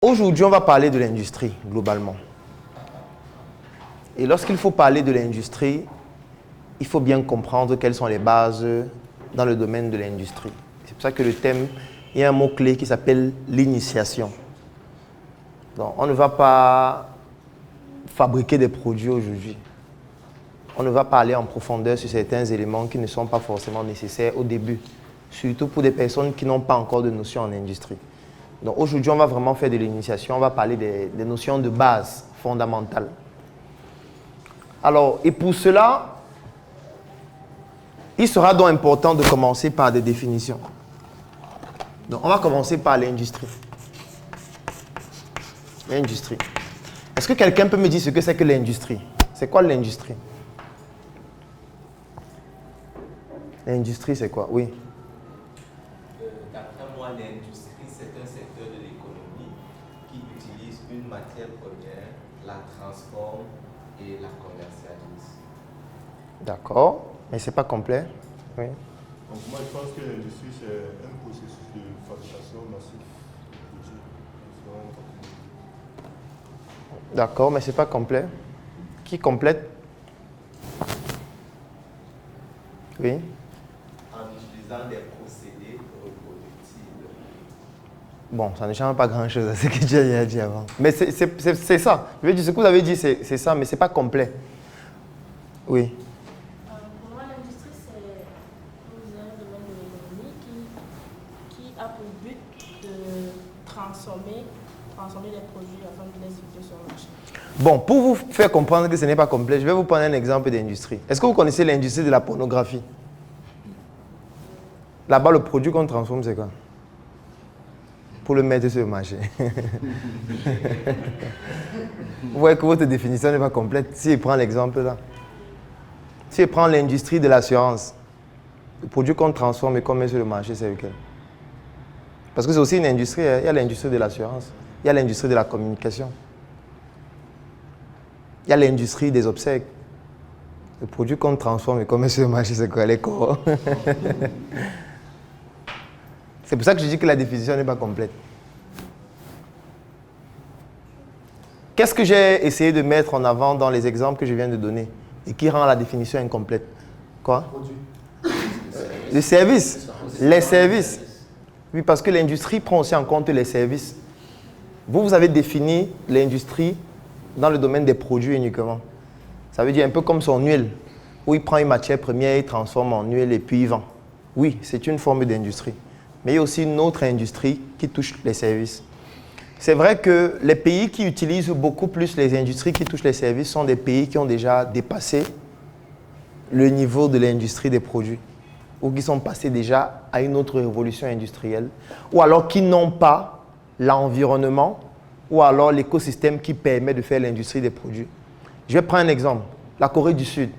Aujourd'hui, on va parler de l'industrie, globalement. Et lorsqu'il faut parler de l'industrie, il faut bien comprendre quelles sont les bases dans le domaine de l'industrie. C'est pour ça que le thème, il y a un mot-clé qui s'appelle l'initiation. Donc, on ne va pas fabriquer des produits aujourd'hui. On ne va pas aller en profondeur sur certains éléments qui ne sont pas forcément nécessaires au début, surtout pour des personnes qui n'ont pas encore de notion en industrie. Donc aujourd'hui, on va vraiment faire de l'initiation, on va parler des notions de base fondamentales. Alors, et pour cela, il sera donc important de commencer par des définitions. Donc, on va commencer par l'industrie. L'industrie. Est-ce que quelqu'un peut me dire ce que c'est que l'industrie? C'est quoi l'industrie? L'industrie, c'est quoi? Oui. D'après moi, l'industrie, c'est un secteur de l'économie qui utilise une matière première, la transforme et la commercialise. D'accord, mais ce n'est pas complet. Oui. Donc moi, je pense que l'industrie, c'est un processus de fabrication massif. D'accord, mais ce n'est pas complet. Qui complète? Oui. En utilisant des procédés reproductibles. Bon, ça ne change pas grand-chose à ce que tu as dit avant. Mais c'est ça. Je veux dire, ce que vous avez dit, c'est ça, mais ce n'est pas complet. Oui. Pour moi, l'industrie, c'est un domaine de l'économie qui a pour but de transformer les produits afin de les circuler sur le marché. Bon, pour vous faire comprendre que ce n'est pas complet, je vais vous prendre un exemple d'industrie. Est-ce que vous connaissez l'industrie de la pornographie? Là-bas, le produit qu'on transforme, c'est quoi? Pour le mettre sur le marché. Vous voyez que votre définition n'est pas complète. Si je prends l'exemple là. Si je prends l'industrie de l'assurance, le produit qu'on transforme et qu'on met sur le marché, c'est lequel? Parce que c'est aussi une industrie. Il y a l'industrie de l'assurance. Il y a l'industrie de la communication. Il y a l'industrie des obsèques. Le produit qu'on transforme et qu'on met sur le marché, c'est quoi? Les corps. C'est pour ça que je dis que la définition n'est pas complète. Qu'est-ce que j'ai essayé de mettre en avant dans les exemples que je viens de donner et qui rend la définition incomplète? Quoi? Les services. Les services. Oui, parce que l'industrie prend aussi en compte les services. Vous avez défini l'industrie dans le domaine des produits uniquement. Ça veut dire un peu comme son huile, où il prend une matière première, il transforme en huile et puis il vend. Oui, c'est une forme d'industrie. Mais il y a aussi une autre industrie qui touche les services. C'est vrai que les pays qui utilisent beaucoup plus les industries qui touchent les services sont des pays qui ont déjà dépassé le niveau de l'industrie des produits ou qui sont passés déjà à une autre révolution industrielle ou alors qui n'ont pas l'environnement ou alors l'écosystème qui permet de faire l'industrie des produits. Je vais prendre un exemple. La Corée du Sud.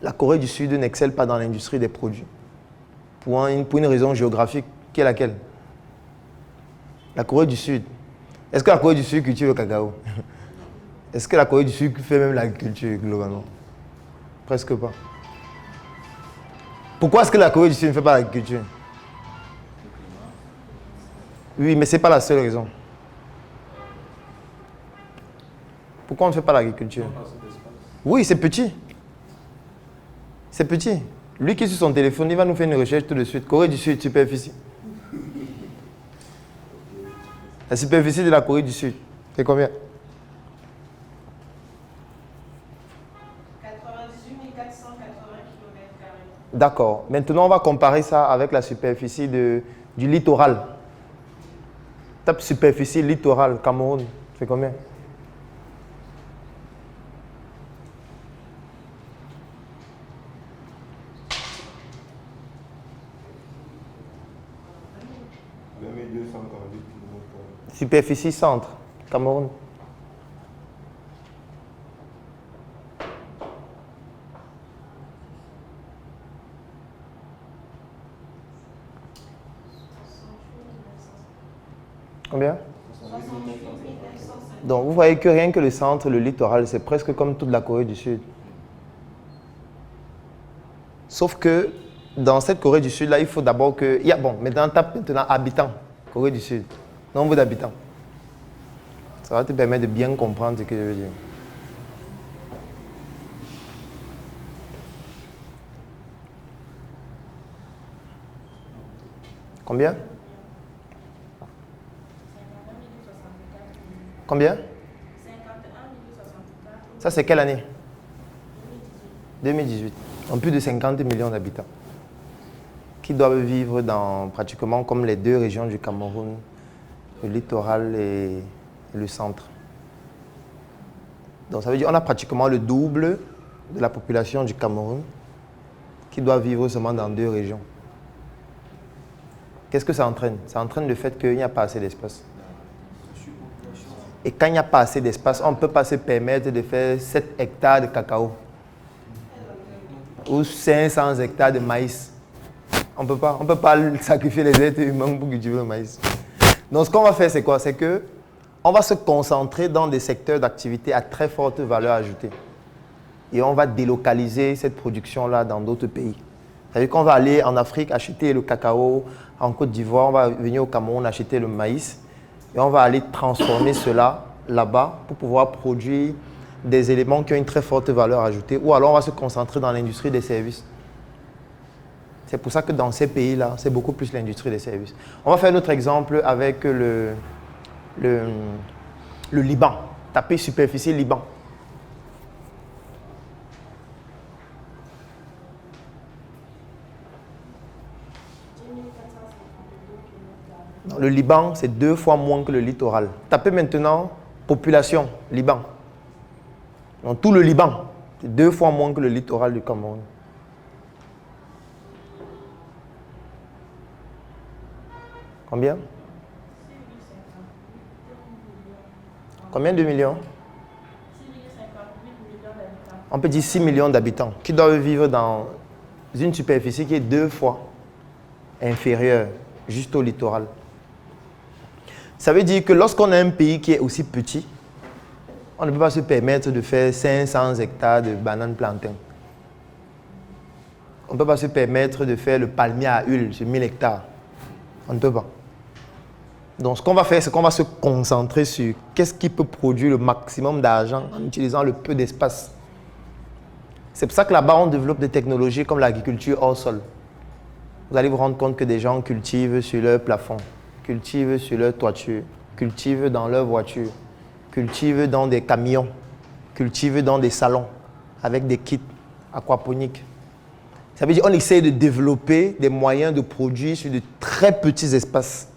La Corée du Sud n'excelle pas dans l'industrie des produits. Pour une raison géographique, qui est laquelle? La Corée du Sud. Est-ce que la Corée du Sud cultive le cacao? Est-ce que la Corée du Sud fait même l'agriculture globalement? Presque pas. Pourquoi est-ce que la Corée du Sud ne fait pas l'agriculture? Oui, mais ce n'est pas la seule raison. Pourquoi on ne fait pas l'agriculture? Oui, c'est petit. C'est petit. Lui qui est sur son téléphone, il va nous faire une recherche tout de suite. Corée du Sud, superficie. La superficie de la Corée du Sud, c'est combien? 98 480 km². D'accord. Maintenant, on va comparer ça avec la superficie du littoral. Tape superficie littorale, Cameroun, c'est combien? Superficie centre, Cameroun. Combien? Donc vous voyez que rien que le centre, le littoral, c'est presque comme toute la Corée du Sud. Sauf que dans cette Corée du Sud, là, il faut d'abord que... Bon, maintenant, tape maintenant habitants, Corée du Sud. Nombre d'habitants. Ça va te permettre de bien comprendre ce que je veux dire. Combien? Combien? Ça, c'est quelle année? 2018. Donc plus de 50 millions d'habitants qui doivent vivre dans pratiquement comme les deux régions du Cameroun, le littoral et le centre. Donc ça veut dire qu'on a pratiquement le double de la population du Cameroun qui doit vivre seulement dans deux régions. Qu'est-ce que ça entraîne? Ça entraîne le fait qu'il n'y a pas assez d'espace. Et quand il n'y a pas assez d'espace, on ne peut pas se permettre de faire 7 hectares de cacao ou 500 hectares de maïs. On ne peut pas sacrifier les êtres humains pour cultiver le maïs. Donc ce qu'on va faire, c'est quoi? C'est qu'on va se concentrer dans des secteurs d'activité à très forte valeur ajoutée. Et on va délocaliser cette production-là dans d'autres pays. C'est-à-dire qu'on va aller en Afrique acheter le cacao, en Côte d'Ivoire, on va venir au Cameroun acheter le maïs et on va aller transformer cela là-bas pour pouvoir produire des éléments qui ont une très forte valeur ajoutée, ou alors on va se concentrer dans l'industrie des services. C'est pour ça que dans ces pays-là, c'est beaucoup plus l'industrie des services. On va faire un autre exemple avec le Liban. Tapez superficie Liban. Le Liban, c'est 2 fois moins que le littoral. Tapez maintenant population Liban. Donc tout le Liban, c'est 2 fois moins que le littoral du Cameroun. Combien? Combien de millions? On peut dire 6 millions d'habitants qui doivent vivre dans une superficie qui est 2 fois inférieure juste au littoral. Ça veut dire que lorsqu'on a un pays qui est aussi petit, on ne peut pas se permettre de faire 500 hectares de bananes plantains. On ne peut pas se permettre de faire le palmier à huile sur 1000 hectares. On ne peut pas. Donc ce qu'on va faire, c'est qu'on va se concentrer sur qu'est-ce qui peut produire le maximum d'argent en utilisant le peu d'espace. C'est pour ça que là-bas, on développe des technologies comme l'agriculture hors sol. Vous allez vous rendre compte que des gens cultivent sur leur plafond, cultivent sur leur toiture, cultivent dans leur voiture, cultivent dans des camions, cultivent dans des salons avec des kits aquaponiques. Ça veut dire qu'on essaie de développer des moyens de produire sur de très petits espaces.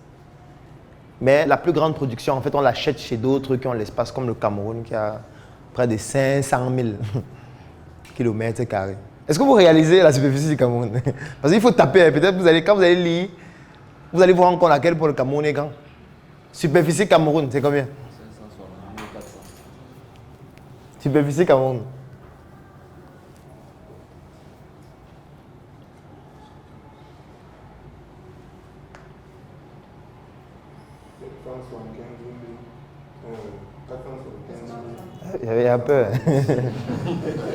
Mais la plus grande production, en fait, on l'achète chez d'autres qui ont l'espace, comme le Cameroun, qui a près de 500 000 kilomètres carrés. Est-ce que vous réalisez la superficie du Cameroun? Parce qu'il faut taper, peut-être quand vous allez lire, vous allez vous rendre compte à quel point le Cameroun est grand. Superficie Cameroun, c'est combien? 560 400. Superficie Cameroun. Il y a peur.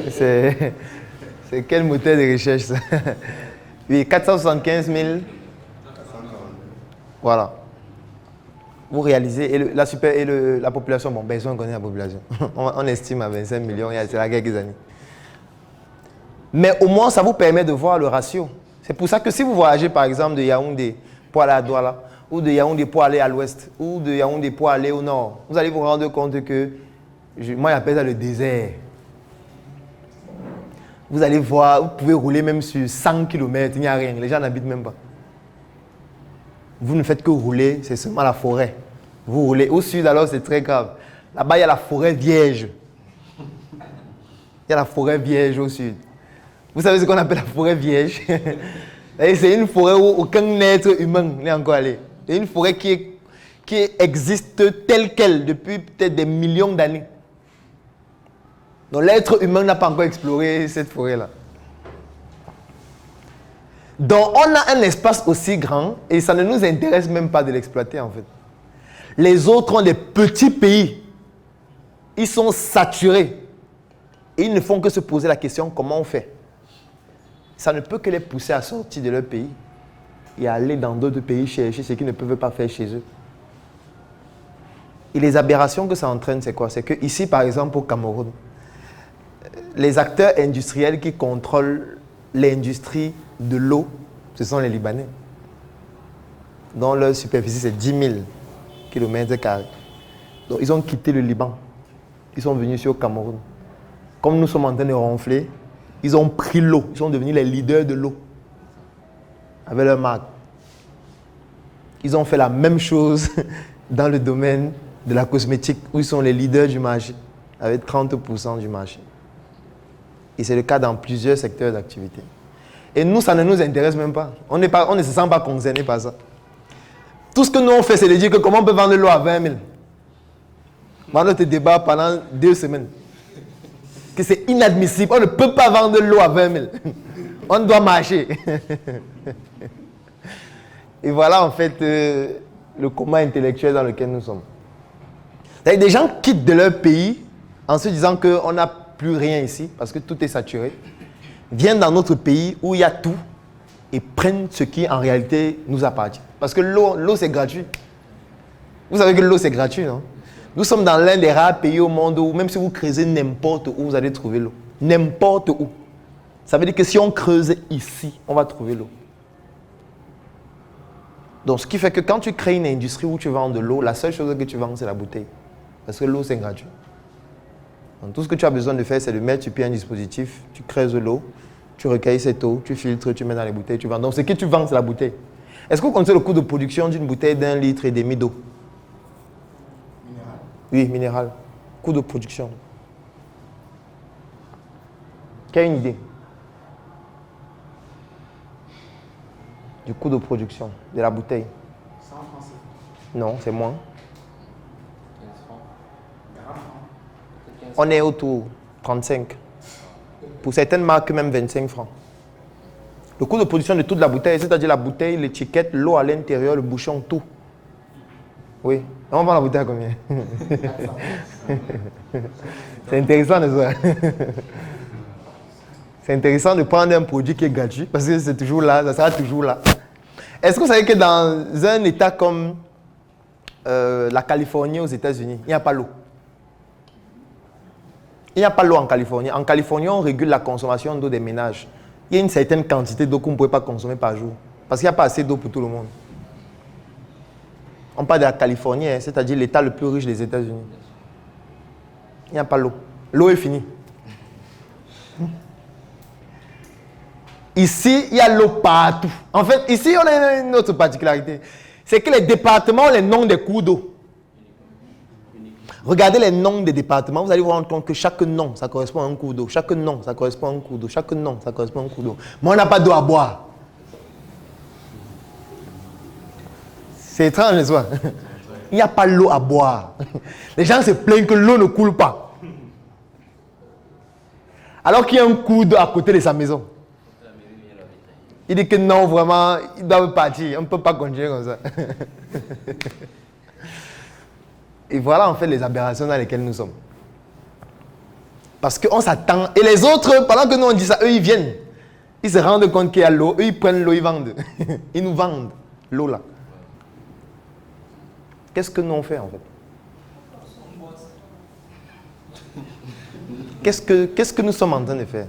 C'est quel moteur de recherche ça? Oui, 475 000. Voilà. Vous réalisez, et la population, bon, personne ne connaît la population. On estime à 25 millions il y a quelques années. Mais au moins, ça vous permet de voir le ratio. C'est pour ça que si vous voyagez par exemple de Yaoundé pour aller à Douala, ou de Yaoundé pour aller à l'ouest, ou de Yaoundé pour aller au nord, vous allez vous rendre compte que, moi j'appelle ça le désert. Vous allez voir, vous pouvez rouler même sur 100 km, il n'y a rien, les gens n'habitent même pas. Vous ne faites que rouler, c'est seulement la forêt. Vous roulez au sud, alors c'est très grave. Là-bas, il y a la forêt vierge. Il y a la forêt vierge au sud. Vous savez ce qu'on appelle la forêt vierge? C'est une forêt où aucun être humain n'est encore allé. C'est une forêt qui existe telle qu'elle depuis peut-être des millions d'années. Donc l'être humain n'a pas encore exploré cette forêt-là. Donc on a un espace aussi grand et ça ne nous intéresse même pas de l'exploiter en fait. Les autres ont des petits pays. Ils sont saturés. Et ils ne font que se poser la question comment on fait. Ça ne peut que les pousser à sortir de leur pays et à aller dans d'autres pays chercher ce qu'ils ne peuvent pas faire chez eux. Et les aberrations que ça entraîne, c'est quoi? C'est que ici, par exemple, au Cameroun, les acteurs industriels qui contrôlent l'industrie de l'eau, ce sont les Libanais, dont leur superficie, c'est 10 000 km². Donc, ils ont quitté le Liban. Ils sont venus ici au Cameroun. Comme nous sommes en train de ronfler, ils ont pris l'eau. Ils sont devenus les leaders de l'eau. Avec leur marque. Ils ont fait la même chose dans le domaine de la cosmétique, où ils sont les leaders du marché, avec 30% du marché. Et c'est le cas dans plusieurs secteurs d'activité. Et nous, ça ne nous intéresse même pas. On ne se sent pas concerné par ça. Tout ce que nous on fait, c'est de dire que comment on peut vendre l'eau à 20 000. On a notre débat pendant 2 semaines. Que c'est inadmissible. On ne peut pas vendre l'eau à 20 000. On doit marcher. Et voilà en fait le coma intellectuel dans lequel nous sommes. Des gens quittent de leur pays en se disant qu'on n'a plus rien ici parce que tout est saturé. Viennent dans notre pays où il y a tout et prennent ce qui en réalité nous appartient. Parce que l'eau c'est gratuit. Vous savez que l'eau c'est gratuit, non? Nous sommes dans l'un des rares pays au monde où même si vous creusez n'importe où, vous allez trouver l'eau. N'importe où. Ça veut dire que si on creuse ici, on va trouver l'eau. Donc ce qui fait que quand tu crées une industrie où tu vends de l'eau, la seule chose que tu vends c'est la bouteille. Parce que l'eau c'est gratuit. Donc tout ce que tu as besoin de faire c'est de mettre sur pied un dispositif, tu creuses l'eau, tu recueilles cette eau, tu filtres, tu mets dans les bouteilles, tu vends. Donc ce que tu vends c'est la bouteille. Est-ce que vous connaissez le coût de production d'une bouteille d'1,5 litre d'eau? Minéral. Oui, minéral. Coût de production. Qui a une idée du coût de production de la bouteille? 100 francs. Non, c'est moins. 15 francs. 40 francs. On est autour 35. Pour certaines marques, même 25 francs. Le coût de production de toute la bouteille, c'est-à-dire la bouteille, l'étiquette, l'eau à l'intérieur, le bouchon, tout. Oui. On vend la bouteille à combien? C'est intéressant de ça. C'est intéressant de prendre un produit qui est gratuit parce que c'est toujours là, ça sera toujours là. Est-ce que vous savez que dans un état comme la Californie aux États-Unis, il n'y a pas l'eau? Il n'y a pas l'eau en Californie. En Californie, on régule la consommation d'eau des ménages. Il y a une certaine quantité d'eau qu'on ne pouvait pas consommer par jour parce qu'il n'y a pas assez d'eau pour tout le monde. On parle de la Californie, hein, c'est-à-dire l'état le plus riche des États-Unis. Il n'y a pas l'eau. L'eau est finie. Ici, il y a l'eau partout. En fait, ici, on a une autre particularité. C'est que les départements ont les noms des cours d'eau. Regardez les noms des départements, vous allez vous rendre compte que chaque nom, ça correspond à un cours d'eau. Chaque nom, ça correspond à un cours d'eau. Chaque nom, ça correspond à un cours d'eau. Mais on n'a pas d'eau à boire. C'est étrange, n'est-ce pas? Il n'y a pas l'eau à boire. Les gens se plaignent que l'eau ne coule pas. Alors qu'il y a un cours d'eau à côté de sa maison. Il dit que non, vraiment, ils doivent partir. On ne peut pas continuer comme ça. Et voilà en fait les aberrations dans lesquelles nous sommes. Parce qu'on s'attend. Et les autres, pendant que nous on dit ça, eux ils viennent. Ils se rendent compte qu'il y a l'eau. Eux ils prennent l'eau, ils vendent. Ils nous vendent l'eau là. Qu'est-ce que nous on fait en fait? Qu'est-ce que nous sommes en train de faire?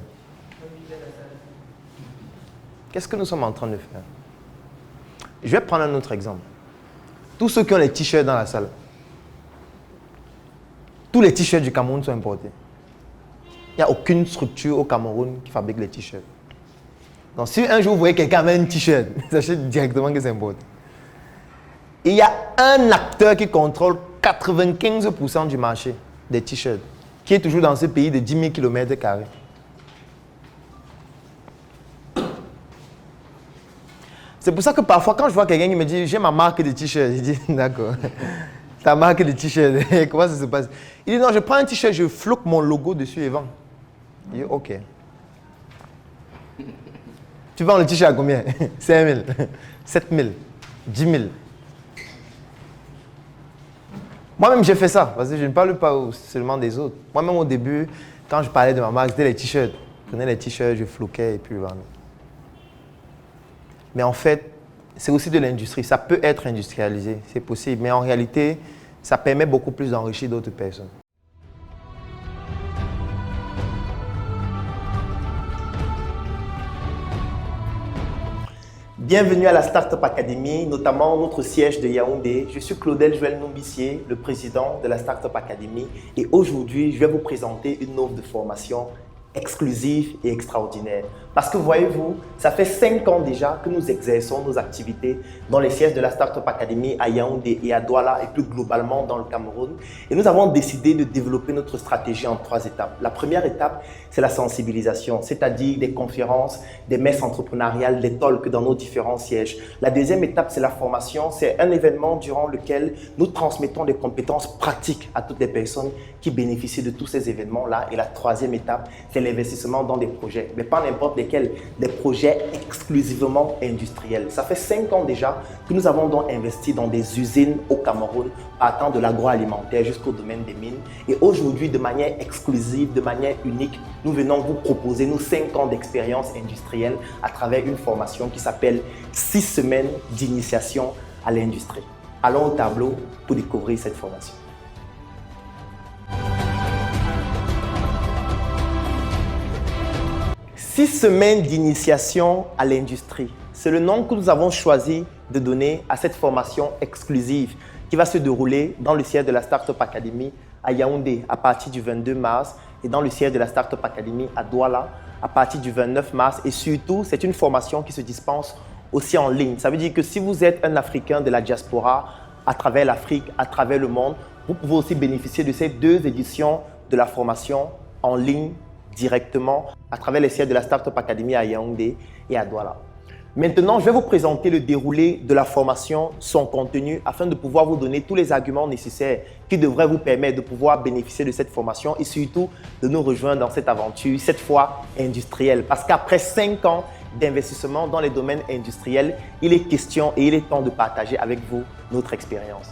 Qu'est-ce que nous sommes en train de faire? Je vais prendre un autre exemple. Tous ceux qui ont les t-shirts dans la salle. Tous les t-shirts du Cameroun sont importés. Il n'y a aucune structure au Cameroun qui fabrique les t-shirts. Donc si un jour vous voyez quelqu'un avec un t-shirt, sachez directement que c'est importé. Et il y a un acteur qui contrôle 95% du marché des t-shirts, qui est toujours dans ce pays de 10 000 km². C'est pour ça que parfois, quand je vois quelqu'un qui me dit « j'ai ma marque de t-shirt », je dis « d'accord, ta marque de t-shirt, comment ça se passe ?» Il dit « non, je prends un t-shirt, je floque mon logo dessus et vends. » Je dis « ok. » Tu vends le t-shirt à combien? 5 000, 7 000, 10 000. Moi-même, j'ai fait ça, parce que je ne parle pas seulement des autres. Moi-même, au début, quand je parlais de ma marque, c'était les t-shirts. Je prenais les t-shirts, je floquais et puis je vendais. Mais en fait, c'est aussi de l'industrie. Ça peut être industrialisé, c'est possible. Mais en réalité, ça permet beaucoup plus d'enrichir d'autres personnes. Bienvenue à la Startup Academy, notamment notre siège de Yaoundé. Je suis Claudel Joël Nombissier, le président de la Startup Academy. Et aujourd'hui, je vais vous présenter une offre de formation exclusive et extraordinaire. Parce que voyez-vous, ça fait 5 ans déjà que nous exerçons nos activités dans les sièges de la Startup Academy à Yaoundé et à Douala et plus globalement dans le Cameroun. Et nous avons décidé de développer notre stratégie en 3 étapes. La première étape, c'est la sensibilisation, c'est-à-dire des conférences, des messes entrepreneuriales, des talks dans nos différents sièges. La deuxième étape, c'est la formation. C'est un événement durant lequel nous transmettons des compétences pratiques à toutes les personnes qui bénéficient de tous ces événements-là. Et la troisième étape, c'est l'investissement dans des projets, mais pas n'importe lesquels, des projets exclusivement industriels. Ça fait 5 ans déjà que nous avons donc investi dans des usines au Cameroun, partant de l'agroalimentaire jusqu'au domaine des mines. Et aujourd'hui, de manière exclusive, de manière unique, nous venons vous proposer nos 5 ans d'expérience industrielle à travers une formation qui s'appelle 6 semaines d'initiation à l'industrie. Allons au tableau pour découvrir cette formation. « 6 semaines d'initiation à l'industrie ». C'est le nom que nous avons choisi de donner à cette formation exclusive qui va se dérouler dans le siège de la Startup Academy à Yaoundé à partir du 22 mars et dans le siège de la Startup Academy à Douala à partir du 29 mars. Et surtout, c'est une formation qui se dispense aussi en ligne. Ça veut dire que si vous êtes un Africain de la diaspora à travers l'Afrique, à travers le monde, vous pouvez aussi bénéficier de ces 2 éditions de la formation en ligne directement à travers les sièges de la Startup Academy à Yaoundé et à Douala. Maintenant, je vais vous présenter le déroulé de la formation, son contenu, afin de pouvoir vous donner tous les arguments nécessaires qui devraient vous permettre de pouvoir bénéficier de cette formation et surtout de nous rejoindre dans cette aventure, cette fois industrielle. Parce qu'après 5 ans d'investissement dans les domaines industriels, il est question et il est temps de partager avec vous notre expérience.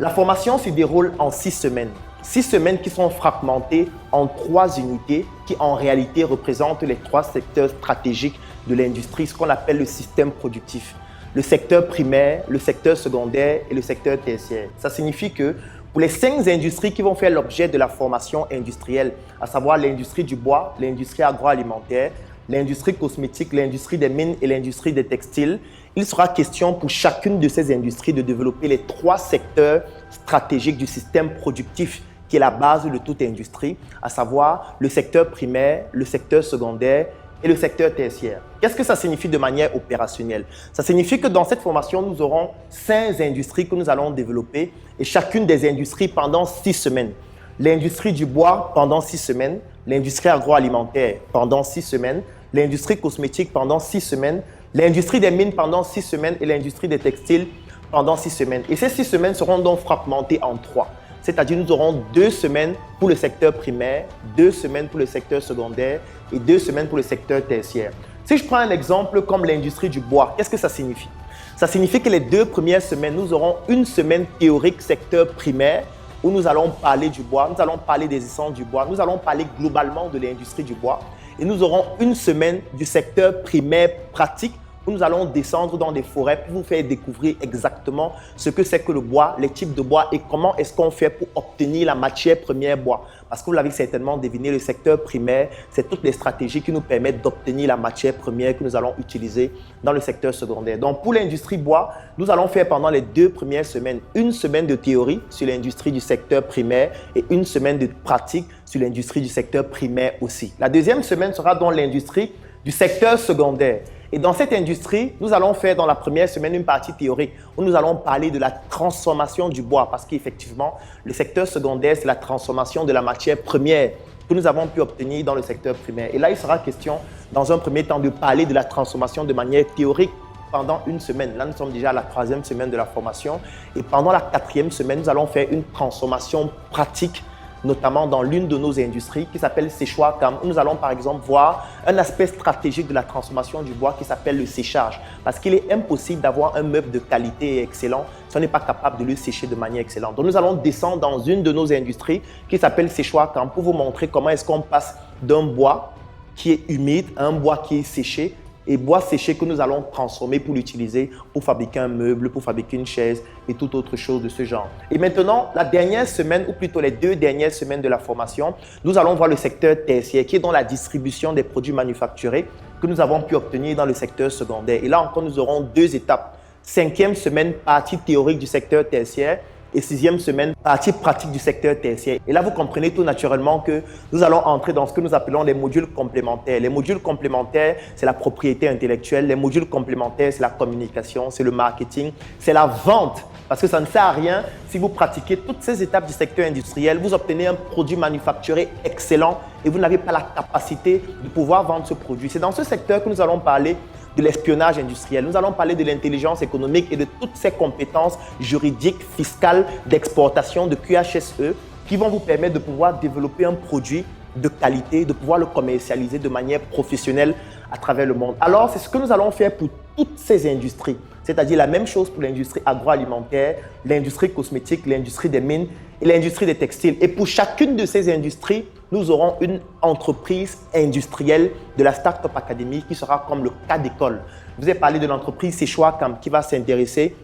La formation se déroule en 6 semaines. 6 semaines qui sont fragmentées en 3 unités qui en réalité représentent les 3 secteurs stratégiques de l'industrie, ce qu'on appelle le système productif. Le secteur primaire, le secteur secondaire et le secteur tertiaire. Ça signifie que pour les 5 industries qui vont faire l'objet de la formation industrielle, à savoir l'industrie du bois, l'industrie agroalimentaire, l'industrie cosmétique, l'industrie des mines et l'industrie des textiles, il sera question pour chacune de ces industries de développer les 3 secteurs stratégiques du système productif qui est la base de toute industrie, à savoir le secteur primaire, le secteur secondaire et le secteur tertiaire. Qu'est-ce que ça signifie de manière opérationnelle? Ça signifie que dans cette formation, nous aurons 5 industries que nous allons développer et chacune des industries pendant 6 semaines. L'industrie du bois pendant 6 semaines, l'industrie agroalimentaire pendant 6 semaines, l'industrie cosmétique pendant 6 semaines, l'industrie des mines pendant 6 semaines et l'industrie des textiles pendant 6 semaines. Et ces 6 semaines seront donc fragmentées en 3. C'est-à-dire nous aurons 2 semaines pour le secteur primaire, 2 semaines pour le secteur secondaire et 2 semaines pour le secteur tertiaire. Si je prends un exemple comme l'industrie du bois, qu'est-ce que ça signifie? Ça signifie que les 2 premières semaines, nous aurons une semaine théorique secteur primaire où nous allons parler du bois, nous allons parler des essences du bois, nous allons parler globalement de l'industrie du bois. Et nous aurons une semaine du secteur primaire pratique où nous allons descendre dans des forêts pour vous faire découvrir exactement ce que c'est que le bois, les types de bois et comment est-ce qu'on fait pour obtenir la matière première bois. Parce que vous l'avez certainement deviné, le secteur primaire, c'est toutes les stratégies qui nous permettent d'obtenir la matière première que nous allons utiliser dans le secteur secondaire. Donc pour l'industrie bois, nous allons faire pendant les 2 premières semaines, une semaine de théorie sur l'industrie du secteur primaire et une semaine de pratique sur l'industrie du secteur primaire aussi. La deuxième semaine sera dans l'industrie du secteur secondaire. Et dans cette industrie, nous allons faire dans la première semaine une partie théorique où nous allons parler de la transformation du bois parce qu'effectivement, le secteur secondaire, c'est la transformation de la matière première que nous avons pu obtenir dans le secteur primaire. Et là, il sera question, dans un premier temps, de parler de la transformation de manière théorique pendant une semaine. Là, nous sommes déjà à la 3e semaine de la formation. Et pendant la 4e semaine, nous allons faire une transformation pratique notamment dans l'une de nos industries qui s'appelle Séchoir Cam, où nous allons par exemple voir un aspect stratégique de la transformation du bois qui s'appelle le séchage. Parce qu'il est impossible d'avoir un meuble de qualité et excellent si on n'est pas capable de le sécher de manière excellente. Donc nous allons descendre dans une de nos industries qui s'appelle Séchoir Cam pour vous montrer comment est-ce qu'on passe d'un bois qui est humide à un bois qui est séché et bois séché que nous allons transformer pour l'utiliser pour fabriquer un meuble, pour fabriquer une chaise et toute autre chose de ce genre. Et maintenant, la dernière semaine, ou plutôt les 2 dernières semaines de la formation, nous allons voir le secteur tertiaire qui est dans la distribution des produits manufacturés que nous avons pu obtenir dans le secteur secondaire. Et là encore, nous aurons 2 étapes. 5e semaine, partie théorique du secteur tertiaire, et 6e semaine, partie pratique du secteur tertiaire. Et là, vous comprenez tout naturellement que nous allons entrer dans ce que nous appelons les modules complémentaires. Les modules complémentaires, c'est la propriété intellectuelle. Les modules complémentaires, c'est la communication, c'est le marketing, c'est la vente. Parce que ça ne sert à rien si vous pratiquez toutes ces étapes du secteur industriel, vous obtenez un produit manufacturé excellent et vous n'avez pas la capacité de pouvoir vendre ce produit. C'est dans ce secteur que nous allons parler de l'espionnage industriel. Nous allons parler de l'intelligence économique et de toutes ces compétences juridiques, fiscales, d'exportation, de QHSE qui vont vous permettre de pouvoir développer un produit de qualité, de pouvoir le commercialiser de manière professionnelle à travers le monde. Alors, c'est ce que nous allons faire pour toutes ces industries, c'est-à-dire la même chose pour l'industrie agroalimentaire, l'industrie cosmétique, l'industrie des mines et l'industrie des textiles. Et pour chacune de ces industries, nous aurons une entreprise industrielle de la Startup Academy qui sera comme le cas d'école. Je vous ai parlé de l'entreprise Séchoir-Cam qui va s'intéresser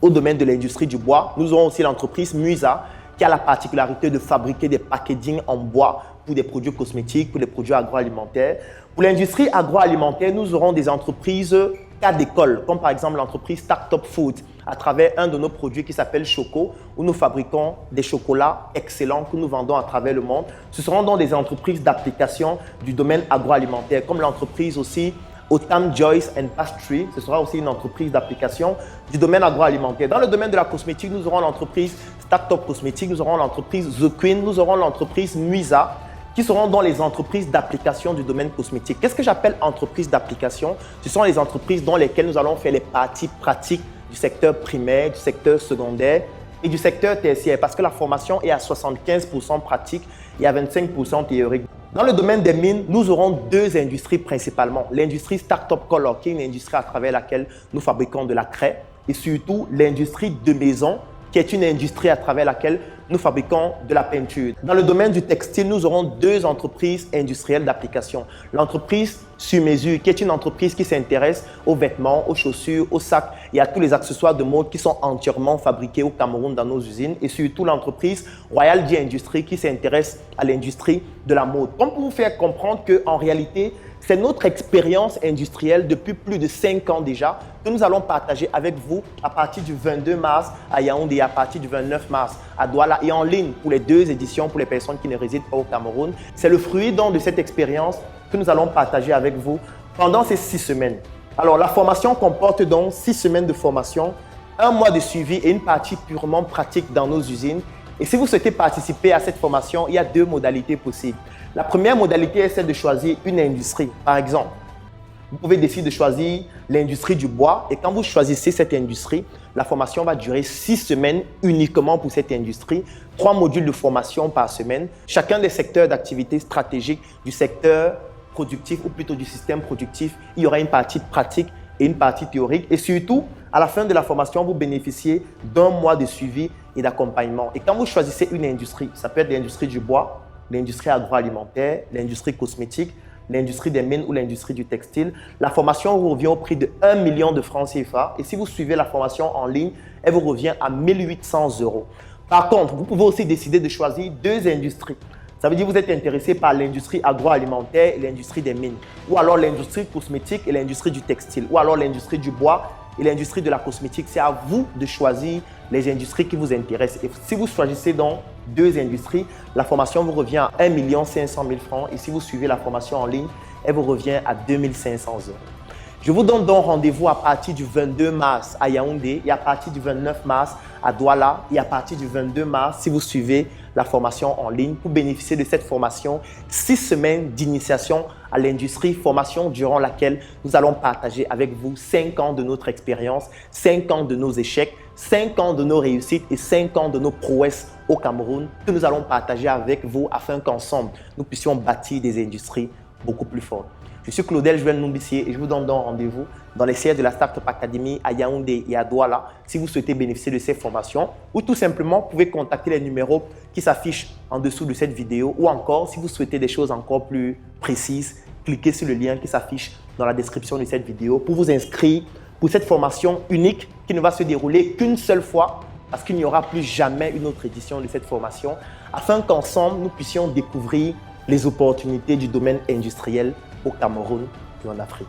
au domaine de l'industrie du bois. Nous aurons aussi l'entreprise Musa qui a la particularité de fabriquer des packaging en bois pour des produits cosmétiques, pour des produits agroalimentaires. Pour l'industrie agroalimentaire, nous aurons des entreprises cas d'école, comme par exemple l'entreprise Startup Food, à travers un de nos produits qui s'appelle Choco, où nous fabriquons des chocolats excellents que nous vendons à travers le monde. Ce seront donc des entreprises d'application du domaine agroalimentaire, comme l'entreprise aussi Otam Joyce and Pastry. Ce sera aussi une entreprise d'application du domaine agroalimentaire. Dans le domaine de la cosmétique, nous aurons l'entreprise Startup Cosmétique, nous aurons l'entreprise The Queen, nous aurons l'entreprise Muisa, qui seront dans les entreprises d'application du domaine cosmétique. Qu'est-ce que j'appelle entreprises d'application? Ce sont les entreprises dans lesquelles nous allons faire les parties pratiques du secteur primaire, du secteur secondaire et du secteur tertiaire, parce que la formation est à 75% pratique et à 25% théorique. Dans le domaine des mines, nous aurons 2 industries principalement. L'industrie Startup Color, qui est une industrie à travers laquelle nous fabriquons de la craie, et surtout l'industrie de maison, qui est une industrie à travers laquelle nous fabriquons de la peinture. Dans le domaine du textile, nous aurons 2 entreprises industrielles d'application. L'entreprise Sur Mesure, qui est une entreprise qui s'intéresse aux vêtements, aux chaussures, aux sacs et à tous les accessoires de mode qui sont entièrement fabriqués au Cameroun dans nos usines. Et surtout l'entreprise Royal D Industries qui s'intéresse à l'industrie de la mode. Comme pour vous faire comprendre qu'en réalité, c'est notre expérience industrielle depuis plus de 5 ans déjà que nous allons partager avec vous à partir du 22 mars à Yaoundé et à partir du 29 mars à Douala et en ligne pour les 2 éditions pour les personnes qui ne résident pas au Cameroun. C'est le fruit donc de cette expérience que nous allons partager avec vous pendant ces 6 semaines. Alors la formation comporte donc 6 semaines de formation, 1 mois de suivi et une partie purement pratique dans nos usines. Et si vous souhaitez participer à cette formation, il y a 2 modalités possibles. La première modalité est celle de choisir une industrie. Par exemple, vous pouvez décider de choisir l'industrie du bois et quand vous choisissez cette industrie, la formation va durer 6 semaines uniquement pour cette industrie, 3 modules de formation par semaine. Chacun des secteurs d'activité stratégique du secteur productif ou plutôt du système productif, il y aura une partie pratique et une partie théorique. Et surtout, à la fin de la formation, vous bénéficiez d'1 mois de suivi et d'accompagnement. Et quand vous choisissez une industrie, ça peut être l'industrie du bois, l'industrie agroalimentaire, l'industrie cosmétique, l'industrie des mines ou l'industrie du textile, la formation vous revient au prix de 1 million de francs CFA. Et si vous suivez la formation en ligne, elle vous revient à 1 800 €. Par contre, vous pouvez aussi décider de choisir 2 industries. Ça veut dire que vous êtes intéressé par l'industrie agroalimentaire et l'industrie des mines, ou alors l'industrie cosmétique et l'industrie du textile, ou alors l'industrie du bois et l'industrie de la cosmétique. C'est à vous de choisir les industries qui vous intéressent. Et si vous choisissez donc 2 industries, la formation vous revient à 1 500 000 francs. Et si vous suivez la formation en ligne, elle vous revient à 2 500 €. Je vous donne donc rendez-vous à partir du 22 mars à Yaoundé et à partir du 29 mars à Douala et à partir du 22 mars si vous suivez la formation en ligne pour bénéficier de cette formation 6 semaines d'initiation à l'industrie, formation durant laquelle nous allons partager avec vous 5 ans de notre expérience, 5 ans de nos échecs, 5 ans de nos réussites et 5 ans de nos prouesses au Cameroun que nous allons partager avec vous afin qu'ensemble nous puissions bâtir des industries beaucoup plus fortes. Je suis Claudel Joël Numbissier et je vous donne donc rendez-vous dans les sièges de la Startup Academy à Yaoundé et à Douala si vous souhaitez bénéficier de ces formations ou tout simplement vous pouvez contacter les numéros qui s'affichent en dessous de cette vidéo ou encore si vous souhaitez des choses encore plus précises cliquer sur le lien qui s'affiche dans la description de cette vidéo pour vous inscrire pour cette formation unique qui ne va se dérouler qu'une seule fois parce qu'il n'y aura plus jamais une autre édition de cette formation afin qu'ensemble, nous puissions découvrir les opportunités du domaine industriel au Cameroun et en Afrique.